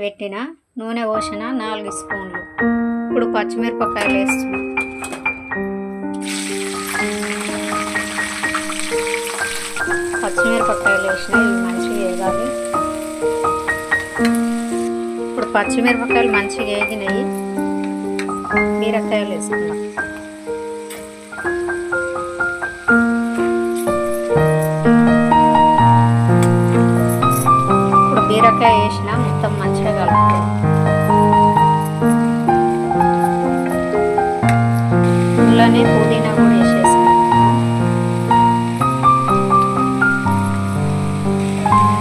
పెట్టిన నూనె పోసిన 4 స్పూన్లు. ఇప్పుడు పచ్చిమిరపకాయలు వేస్తున్నా. పచ్చిమిరపకాయలు వేసిన ఇవి మంచిగా వేగాలి. ఇప్పుడు పచ్చిమిరపకాయలు మంచిగా వేగినాయి. బీరకాయలు వేసుకున్నాం. ఇప్పుడు బీరకాయ వేసిన మొత్తం మంచిగా కలుపుతాం. ఇందులోనే పుదీనా కూడా వేసేసుకుంటాం.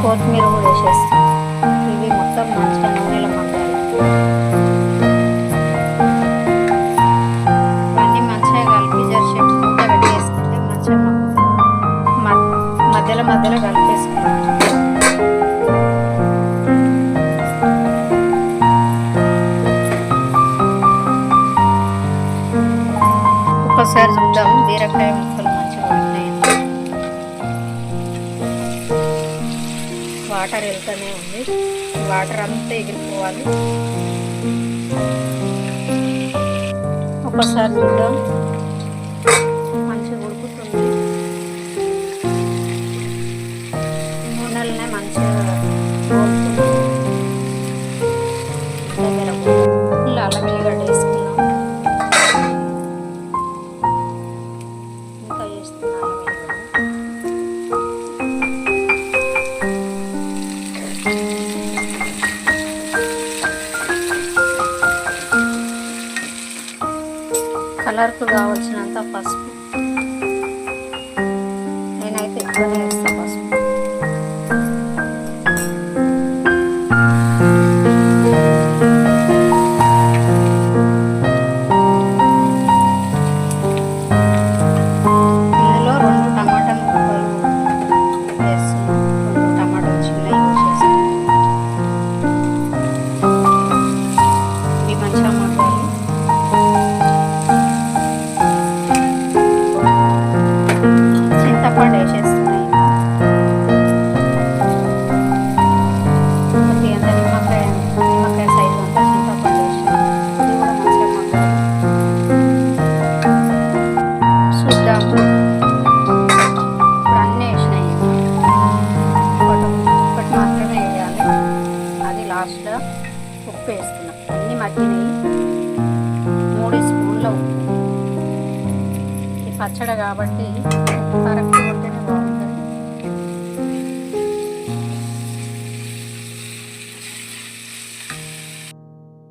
కొత్తిమీర కూడా వేసేస్తాం. ఇవి మొత్తం మంచిగా నూనెలో మగ్గాలి. ఇవన్నీ మంచిగా కలిపి జరసేపు మూత పెట్టి వేసుకుంటే మంచిగా మధ్యలో మధ్యలో కలిపేసుకుంటాం. ఒకసారి చూద్దాం బీరకాయ ముక్కలు మంచిగా ఉన్నాయి. వాటర్ వెళ్తూనే ఉంది. వాటర్ అంతా ఎగిరిపోవాలి. ఒకసారి చూద్దాం. మంచిగా ఉడుకుతుంది. నూనెలనే మంచిగా ఇలా అల్లం వెల్లిగడ్డ వేసుకున్నాం. ఇంకా వేస్తున్నాం కలర్కు కావాల్సినంత పసుపు. నేనైతే ఎక్కువనే వేస్తాను పసుపు. ఇందులో 2 టమాటా ముక్కలు వేస్తున్నాం. 2 టమాటాలు చిన్నవి వేసేస్తాం. ఇవి మంచిగా మగ్గాలి. చింతపండు వేసేస్తున్నాయి. కొద్దిగా నిమ్మకాయ సైజు అంతా చింతపండు వేసినాం. ఇది కూడా మంచిగా మగ్గాలి. చూద్దాము. ఇప్పుడు అన్నీ వేసినాయి. ఒకటి మాత్రమే వేయాలి. అది లాస్ట్లో ఉప్పు వేస్తున్నాం. అన్నీ మగ్గినాయి. 3 స్పూన్ల ఉప్పు. ఈ పచ్చడి కాబట్టి కరెక్ట్